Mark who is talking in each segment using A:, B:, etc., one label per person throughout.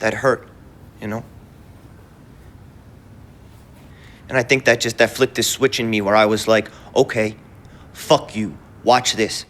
A: that hurt, you know? And I think that flicked this switch in me where I was like, okay, fuck you, watch this.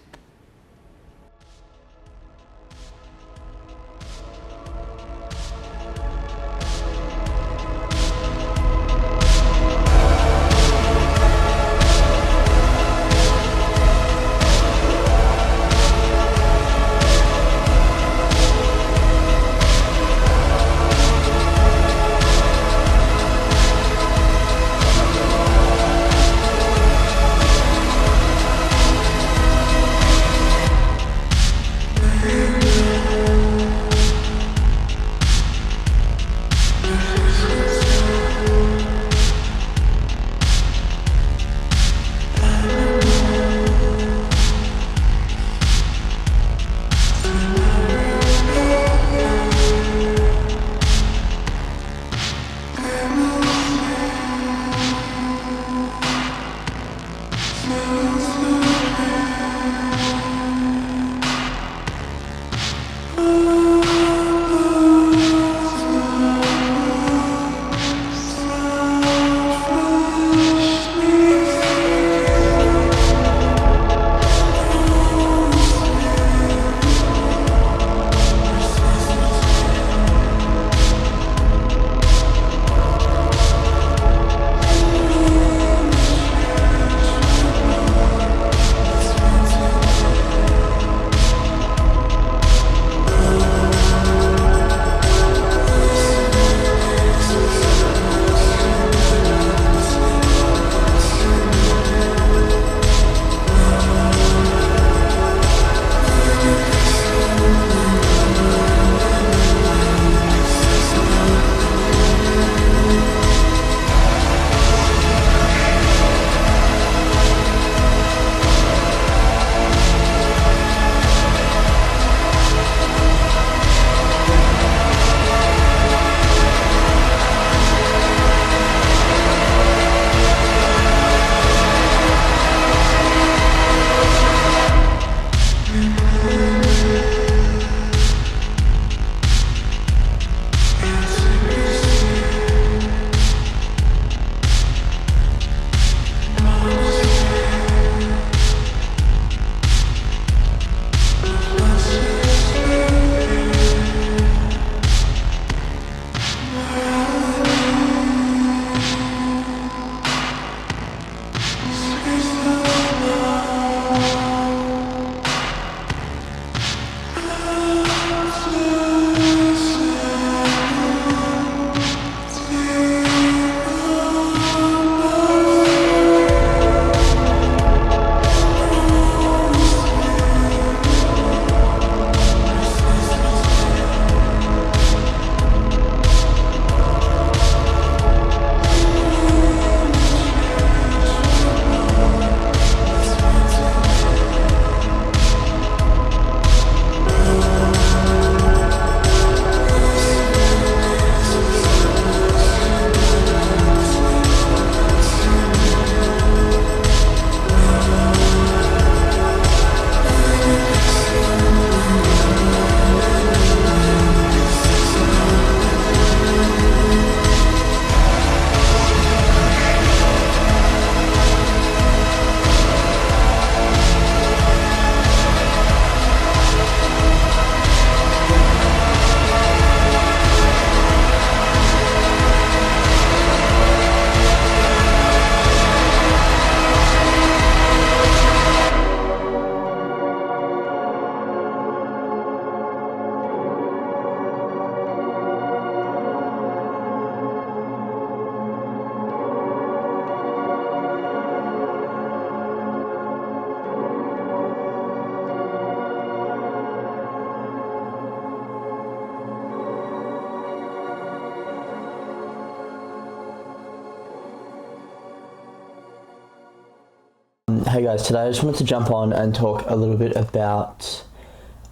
B: Hey guys, today I just wanted to jump on and talk a little bit about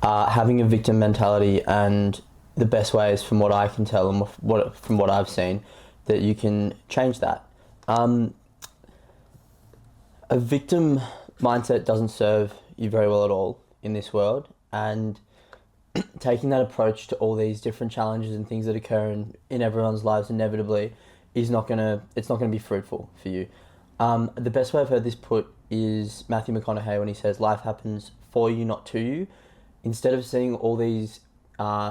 B: having a victim mentality and the best ways, from what I can tell and from what I've seen, that you can change that. A victim mindset doesn't serve you very well at all in this world, and taking that approach to all these different challenges and things that occur in everyone's lives inevitably is it's not gonna be fruitful for you. The best way I've heard this put is Matthew McConaughey when he says life happens for you, not to you. Instead of seeing all these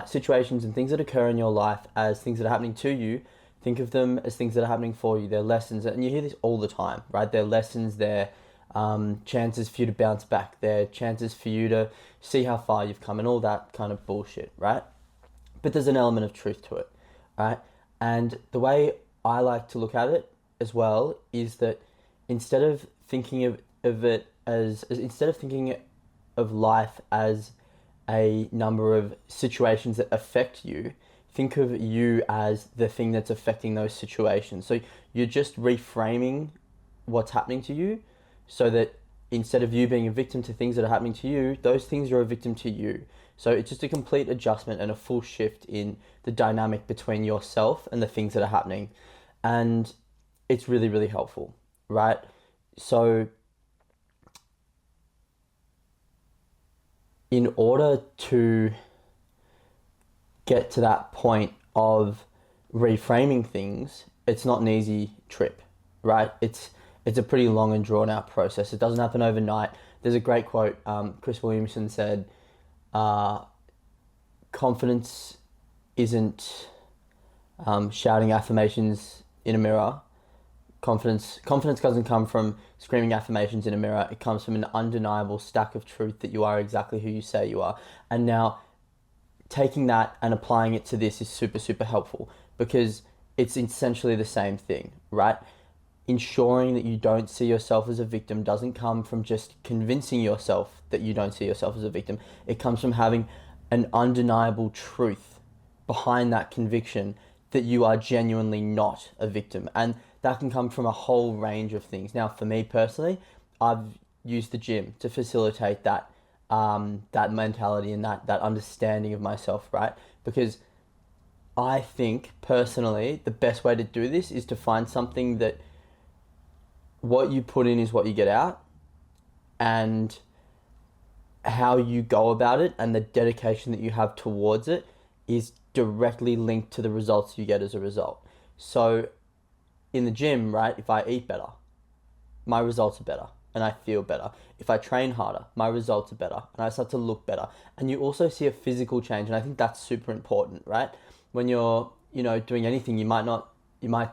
B: situations and things that occur in your life as things that are happening to you, think of them as things that are happening for you. They're lessons, and you hear this all the time, right? They're lessons, they're chances for you to bounce back, they're chances for you to see how far you've come and all that kind of bullshit, right? But there's an element of truth to it, right? And the way I like to look at it as well is that instead of thinking instead of thinking of life as a number of situations that affect you, think of you as the thing that's affecting those situations. So you're just reframing what's happening to you so that instead of you being a victim to things that are happening to you, those things are a victim to you. So it's just a complete adjustment and a full shift in the dynamic between yourself and the things that are happening. And it's really, really helpful, right? So in order to get to that point of reframing things, it's not an easy trip, right? It's a pretty long and drawn out process. It doesn't happen overnight. There's a great quote. Chris Williamson said, confidence isn't shouting affirmations in a mirror. Confidence doesn't come from screaming affirmations in a mirror. It comes from an undeniable stack of truth that you are exactly who you say you are. And now taking that and applying it to this is super, super helpful because it's essentially the same thing, right? Ensuring that you don't see yourself as a victim doesn't come from just convincing yourself that you don't see yourself as a victim. It comes from having an undeniable truth behind that conviction that you are genuinely not a victim. And that can come from a whole range of things. Now, for me personally, I've used the gym to facilitate that that mentality and that understanding of myself, right? Because I think personally, the best way to do this is to find something that what you put in is what you get out, and how you go about it and the dedication that you have towards it is directly linked to the results you get as a result. So in the gym, right, if I eat better, my results are better and I feel better. If I train harder, my results are better and I start to look better. And you also see a physical change, and I think that's super important, right? When you're, doing anything, you might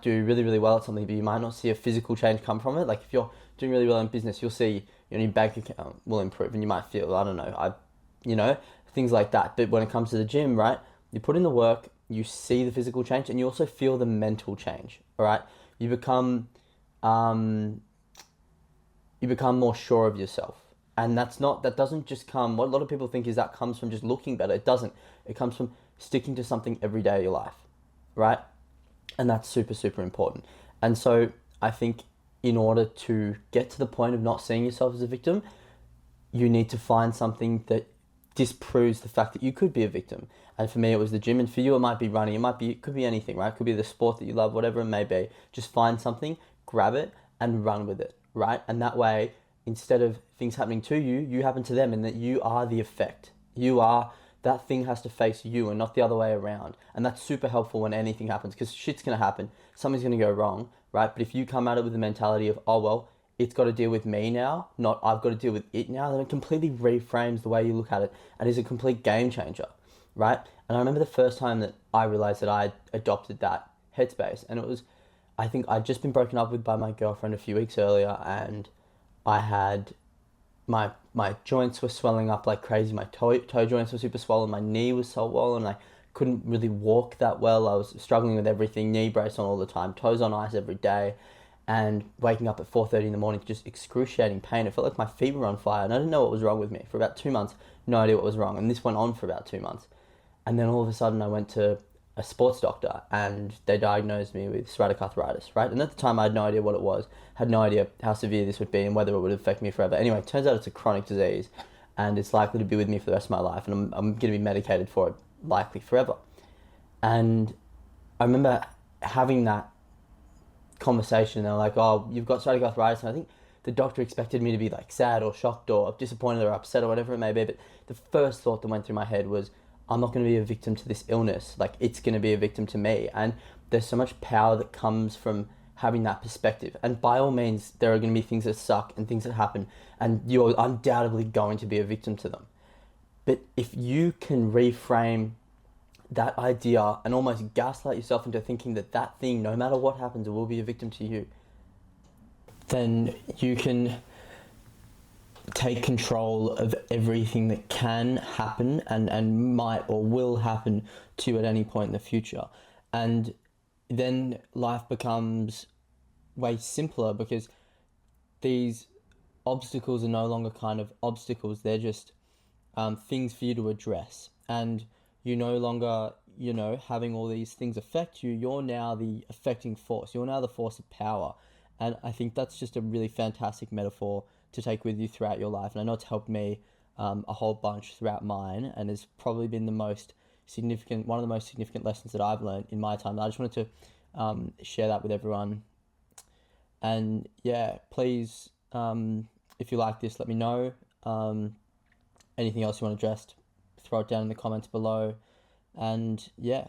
B: do really, really well at something, but you might not see a physical change come from it. Like if you're doing really well in business, you'll see your bank account will improve and you might feel, I don't know, things like that. But when it comes to the gym, right, you put in the work, you see the physical change, and you also feel the mental change, all right? You become more sure of yourself. And that doesn't just come, what a lot of people think is that comes from just looking better. It doesn't. It comes from sticking to something every day of your life, right? And that's super, super important. And so I think in order to get to the point of not seeing yourself as a victim, you need to find something that disproves the fact that you could be a victim. And for me, it was the gym. And for you, it might be running. It could be anything, right? It could be the sport that you love, whatever it may be. Just find something, grab it, and run with it, right? And that way, instead of things happening to you, you happen to them, and that you are the effect. That thing has to face you and not the other way around. And that's super helpful when anything happens, because shit's going to happen. Something's going to go wrong, right? But if you come at it with the mentality of, oh, well, it's got to deal with me now, not I've got to deal with it now, then it completely reframes the way you look at it and is a complete game changer, right? And I remember the first time that I realized that I adopted that headspace, and it was, I think I'd just been broken up with by my girlfriend a few weeks earlier, and I had my joints were swelling up like crazy. My toe joints were super swollen. My knee was so swollen. I couldn't really walk that well. I was struggling with everything. Knee brace on all the time. Toes on ice every day. And waking up at 4:30 in the morning to just excruciating pain. It felt like my feet were on fire. And I didn't know what was wrong with me. For about 2 months, no idea what was wrong. And this went on for about 2 months. And then all of a sudden I went to a sports doctor and they diagnosed me with psoriatic arthritis, right? And at the time I had no idea what it was, had no idea how severe this would be and whether it would affect me forever. Anyway, it turns out it's a chronic disease and it's likely to be with me for the rest of my life, and I'm going to be medicated for it likely forever. And I remember having that conversation and they're like, oh, you've got psoriatic arthritis. And I think the doctor expected me to be like sad or shocked or disappointed or upset or whatever it may be. But the first thought that went through my head was, I'm not going to be a victim to this illness. Like, it's going to be a victim to me. And there's so much power that comes from having that perspective. And by all means, there are going to be things that suck and things that happen, and you're undoubtedly going to be a victim to them. But if you can reframe that idea and almost gaslight yourself into thinking that that thing, no matter what happens, will be a victim to you, then you can take control of everything that can happen and might or will happen to you at any point in the future. And then life becomes way simpler, because these obstacles are no longer kind of obstacles, they're just things for you to address. And you no longer, having all these things affect you, you're now the affecting force, you're now the force of power. And I think that's just a really fantastic metaphor to take with you throughout your life. And I know it's helped me a whole bunch throughout mine, and has probably been one of the most significant lessons that I've learned in my time. I just wanted to share that with everyone. And yeah, please, if you like this, let me know. Anything else you want addressed, throw it down in the comments below. And yeah,